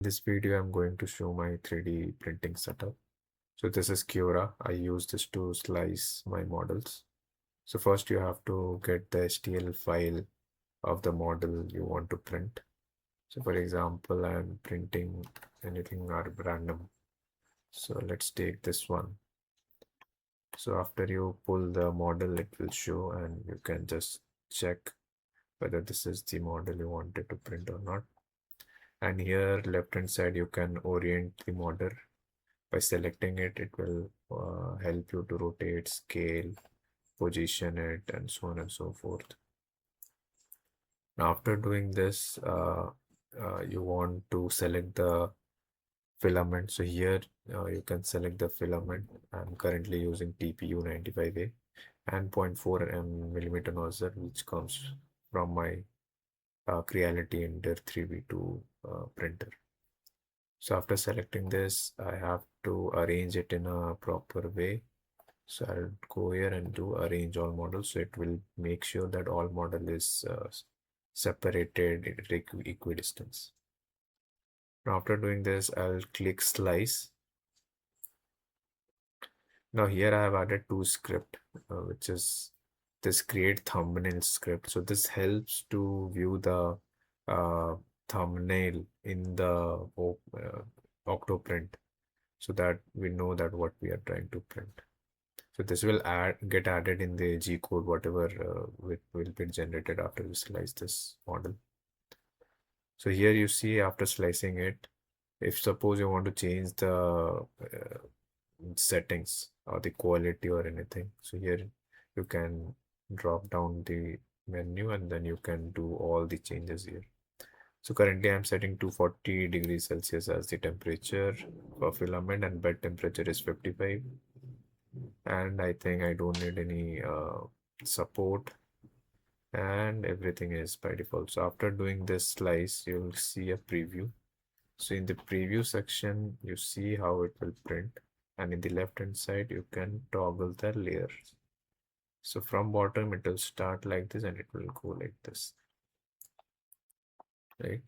This video I'm going to show my 3D printing setup. So this is Cura. I use this to slice my models. So first you have to get the STL file of the model you want to print. So for example, I'm printing anything random. So let's take this one. So after you pull the model, it will show and you can just check whether this is the model you wanted to print or not. And here left hand side you can orient the model. By selecting it, it will help you to rotate, scale, position it, and so on and so forth. Now, after doing this, you want to select the filament. So here you can select the filament. I'm currently using TPU 95A and 0.4 millimeter nozzle, which comes from my Creality Ender 3v2 printer. So after selecting this, I have to arrange it in a proper way. So I'll go here and do arrange all models. So it will make sure that all model is separated at equidistance. Now after doing this, I'll click slice. Now here I have added two script, which is this create thumbnail script. So this helps to view the uh, thumbnail in the Octoprint so that we know that what we are trying to print. So this will get added in the G code, whatever will be generated after we slice this model. So here you see after slicing it, if suppose you want to change the settings or the quality or anything, so here you can drop down the menu and then you can do all the changes here. So currently I'm setting 240 degrees Celsius as the temperature for filament and bed temperature is 55. And I think I don't need any support and everything is by default. So after doing this slice, you'll see a preview. So in the preview section, you see how it will print, and in the left hand side, you can toggle the layers. So from bottom, it will start like this and it will go like this, right?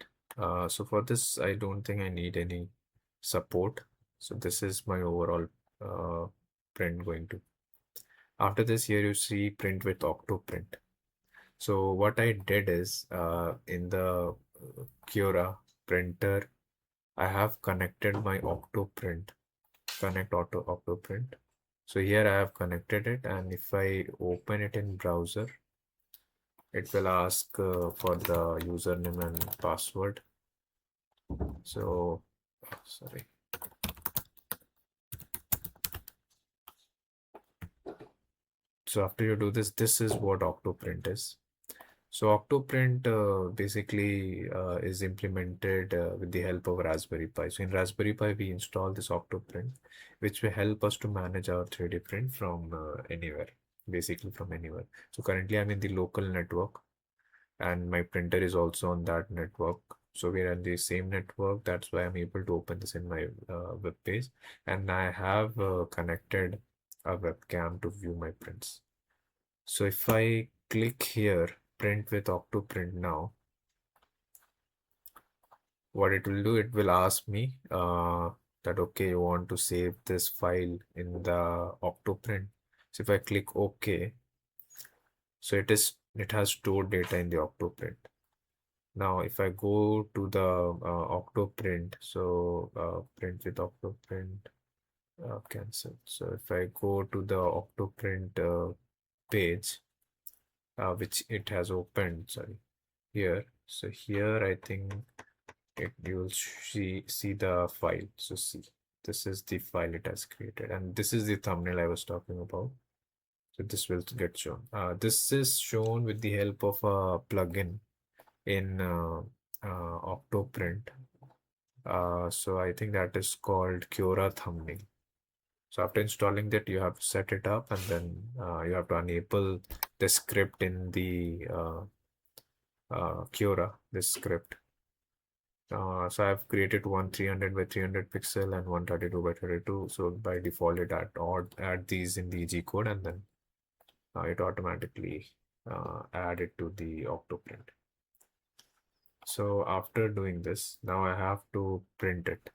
So for this, I don't think I need any support. So this is my overall print going to. After this, here you see print with Octoprint. So what I did is in the Cura printer, I have connected my Octoprint, Octoprint. So here I have connected it, and if I open it in browser, it will ask for the username and password. So, sorry. So after you do this, this is what Octoprint is. So Octoprint basically is implemented with the help of Raspberry Pi. So in Raspberry Pi, we install this Octoprint, which will help us to manage our 3D print from anywhere, basically from anywhere. So currently I'm in the local network and my printer is also on that network. So we're on the same network. That's why I'm able to open this in my web page. And I have connected a webcam to view my prints. So if I click here, print with Octoprint now, what it will do, it will ask me that, okay, you want to save this file in the Octoprint. So if I click OK, so it has stored data in the Octoprint. Now, if I go to the Octoprint, so print with Octoprint, cancel. So if I go to the Octoprint page, which it has opened, sorry, here. So here I think you'll see the file. So see, this is the file it has created, and this is the thumbnail I was talking about. So this will get shown. This is shown with the help of a plugin in Octoprint. So I think that is called Cura thumbnail. So after installing that, you have to set it up, and then you have to enable the script in the Cura, this script. So I've created one 300 by 300 pixel and 132 by 32. So by default, it add these in the G code, and then it automatically add it to the Octoprint. So after doing this, now I have to print it.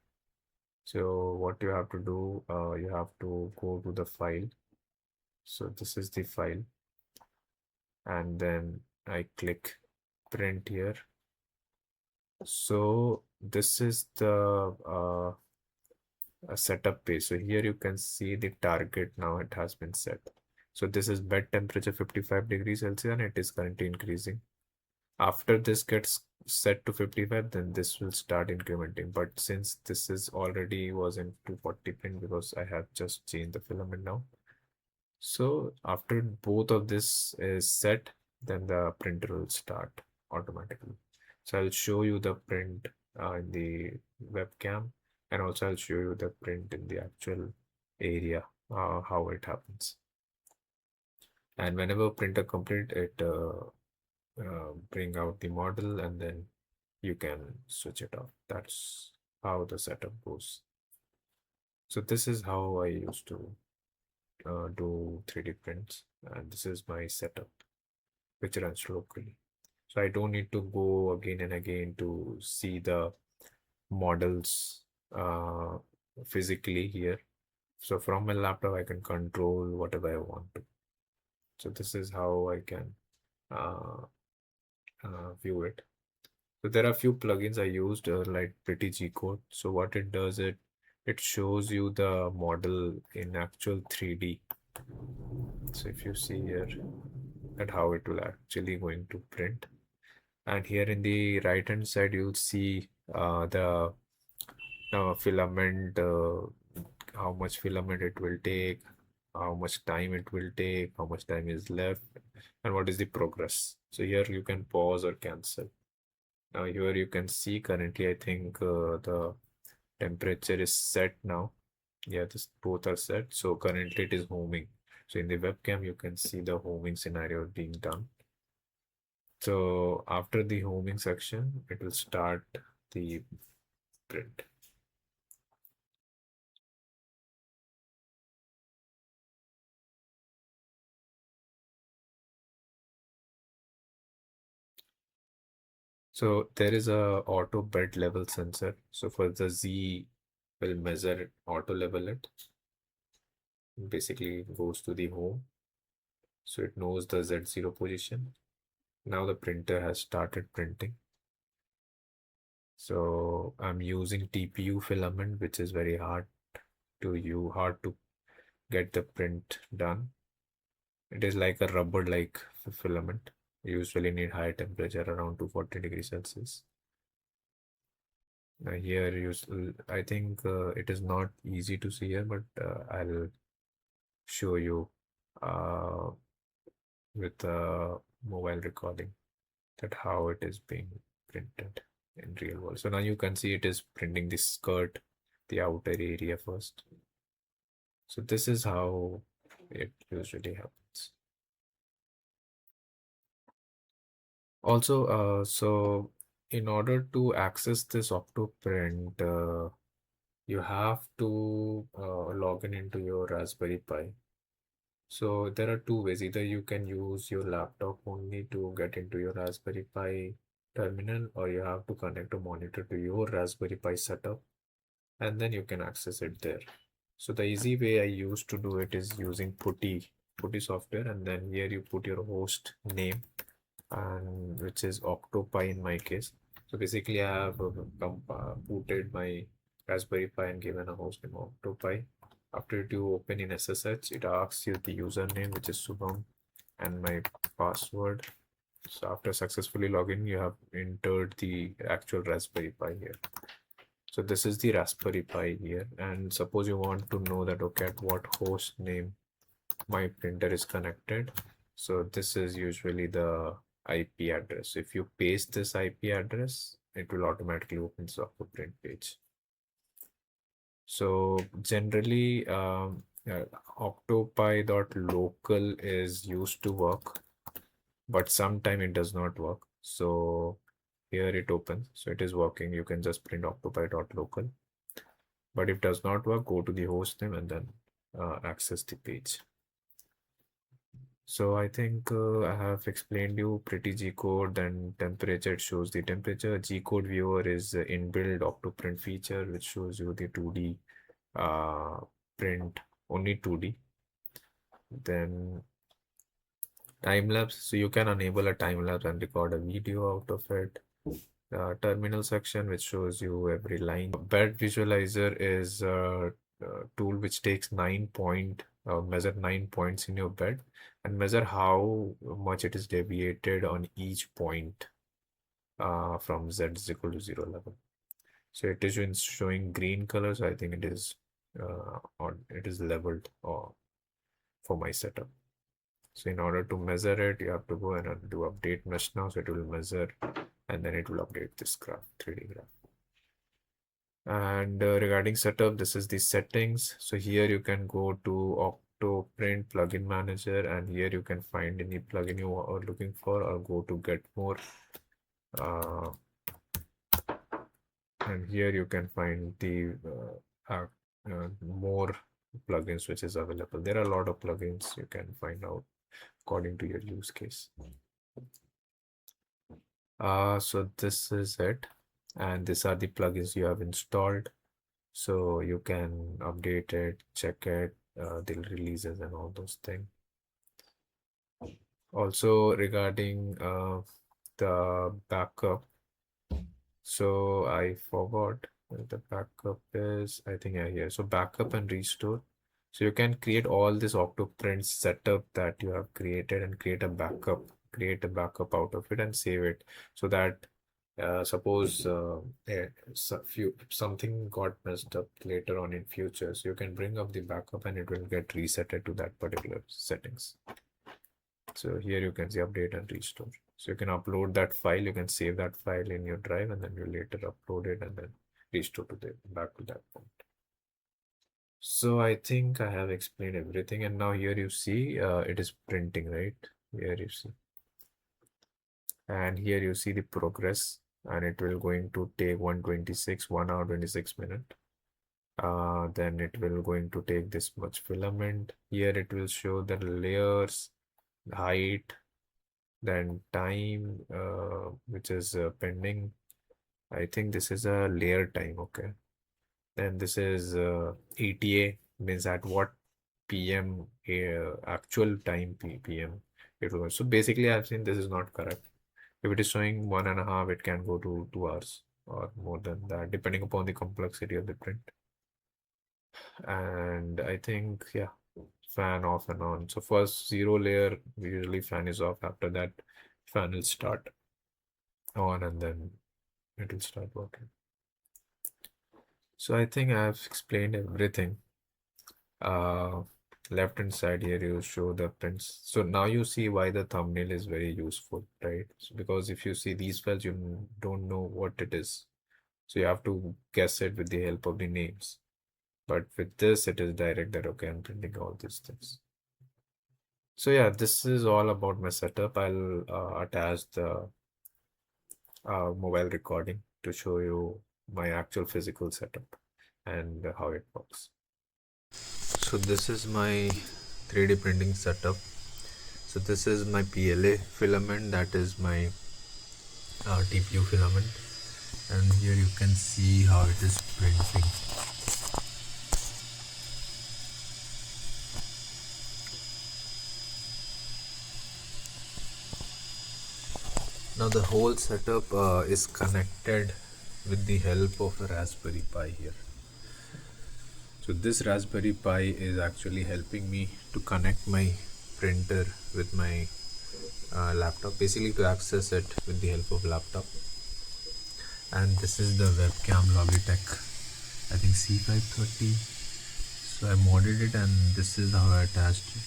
So what you have to do, you have to go to the file. So this is the file, and then I click print here. So this is the setup page. So here you can see the target now it has been set. So this is bed temperature 55 degrees Celsius and it is currently increasing. After this gets set to 55, then this will start incrementing. But since this is already was in 240 print because I have just changed the filament now. So after both of this is set, then the printer will start automatically. So I'll show you the print in the webcam, and also I'll show you the print in the actual area, how it happens. And whenever printer complete, it bring out the model and then you can switch it off. That's how the setup goes. So this is how I used to do 3D prints, and this is my setup which runs locally. So I don't need to go again and again to see the models uh, physically here. So from my laptop, I can control whatever I want to. So this is how I can uh, view it. So there are a few plugins I used like Pretty G Code. So what it does, it shows you the model in actual 3D. So if you see here at how it will actually going to print. And here in the right hand side, you'll see the filament, how much filament it will take, how much time it will take, how much time is left, and what is the progress. So here you can pause or cancel. Now here you can see currently, I think the temperature is set now. Yeah, this both are set. So currently it is homing. So in the webcam, you can see the homing scenario being done. So after the homing section, it will start the print. So there is a auto bed level sensor. So for the Z will measure it, auto level it. Basically goes to the home. So it knows the Z0 position. Now the printer has started printing. So I'm using TPU filament, which is very hard to get the print done. It is like a rubber-like filament. You usually need high temperature around 240 degrees Celsius. Here, I think it is not easy to see here, but I'll show you uh, with mobile recording that how it is being printed in real world. So now you can see it is printing the skirt, the outer area first. So this is how it usually happens. Also, so in order to access this Octoprint, you have to log in into your Raspberry Pi. So there are two ways. Either you can use your laptop only to get into your Raspberry Pi terminal, or you have to connect a monitor to your Raspberry Pi setup, and then you can access it there. So the easy way I used to do it is using Putty software, and then here you put your host name, and which is Octopi in my case. So basically, I have booted my Raspberry Pi and given a host name Octopi. After you open in SSH, it asks you the username, which is Subham, and my password. So after successfully logging, you have entered the actual Raspberry Pi here. So this is the Raspberry Pi here. And suppose you want to know that, okay, at what host name my printer is connected. So this is usually the IP address. If you paste this IP address, it will automatically open the Octoprint page. So generally, octopi.local is used to work, but sometime it does not work. So here it opens. So it is working. You can just print octopi.local. But if it does not work, go to the host name and then access the page. So I think I have explained you pretty G code. Then temperature, it shows the temperature. G code viewer is inbuilt Octoprint feature, which shows you the 2D uh, print, only 2D. Then time lapse, so you can enable a time lapse and record a video out of it. Terminal section, which shows you every line. Bed visualizer is a tool which takes measure 9 points in your bed and measure how much it is deviated on each point from z is equal to 0 level. So it is showing green color, so I think it is it is leveled for my setup. So in order to measure it, you have to go and do update mesh now. So it will measure and then it will update this graph, 3D graph. And regarding setup, this is the settings. So here you can go to Octoprint plugin manager, and here you can find any plugin you are looking for, or go to get more. And here you can find the more plugins which is available. There are a lot of plugins you can find out according to your use case. So this is it, and these are the plugins you have installed. So you can update it, check it, the releases and all those things. Also regarding the backup, so I forgot where the backup is. I think I here. So backup and restore. So you can create all this Octoprint setup that you have created and create a backup out of it and save it, so that suppose something got messed up later on in future, so you can bring up the backup and it will get resetted to that particular settings. So here you can see update and restore. So you can upload that file, you can save that file in your drive, and then you later upload it and then restore back to that point. So I think I have explained everything, and now here you see it is printing, right? Here you see, and here you see the progress, and it will going to take 1 hour 26 minutes. Then it will going to take this much filament. Here it will show the layers, height, then time, which is pending. I think this is a layer time, okay. Then this is ETA, means at what PM, actual time PM it will. So basically I've seen this is not correct. If it is showing 1.5, it can go to 2 hours or more than that, depending upon the complexity of the print. And I think, yeah, fan off and on. So first 0 layer, usually fan is off. After that, fan will start on and then it will start working. So I think I've explained everything. Left hand side here you show the prints. So now you see why the thumbnail is very useful, right? So because if you see these files, you don't know what it is. So you have to guess it with the help of the names. But with this, it is direct that, okay, I'm printing all these things. So yeah, this is all about my setup. I'll attach the mobile recording to show you my actual physical setup and how it works. So this is my 3D printing setup. So this is my PLA filament, that is my TPU filament, and here you can see how it is printing. Now the whole setup is connected with the help of a Raspberry Pi here. So this Raspberry Pi is actually helping me to connect my printer with my laptop, basically to access it with the help of laptop. And this is the webcam Logitech, I think C530. So I modded it and this is how I attached it.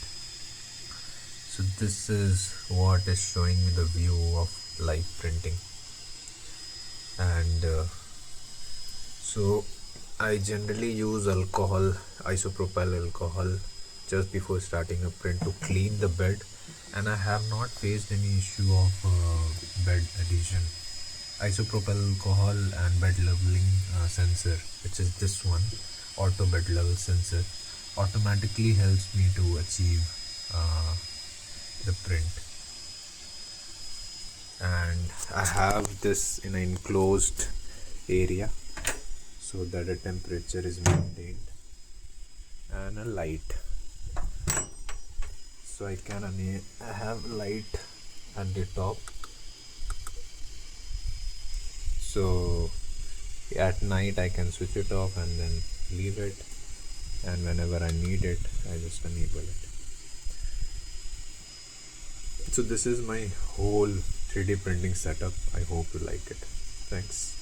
So this is what is showing me the view of live printing. And so I generally use isopropyl alcohol just before starting a print to clean the bed, and I have not faced any issue of bed adhesion. Isopropyl alcohol and bed leveling sensor, which is this one, auto bed level sensor, automatically helps me to achieve the print. And I have this in an enclosed area so that the temperature is maintained, and a light, so I have light at the top, so at night I can switch it off and then leave it, and whenever I need it I just enable it. So this is my whole 3D printing setup. I hope you like it. Thanks.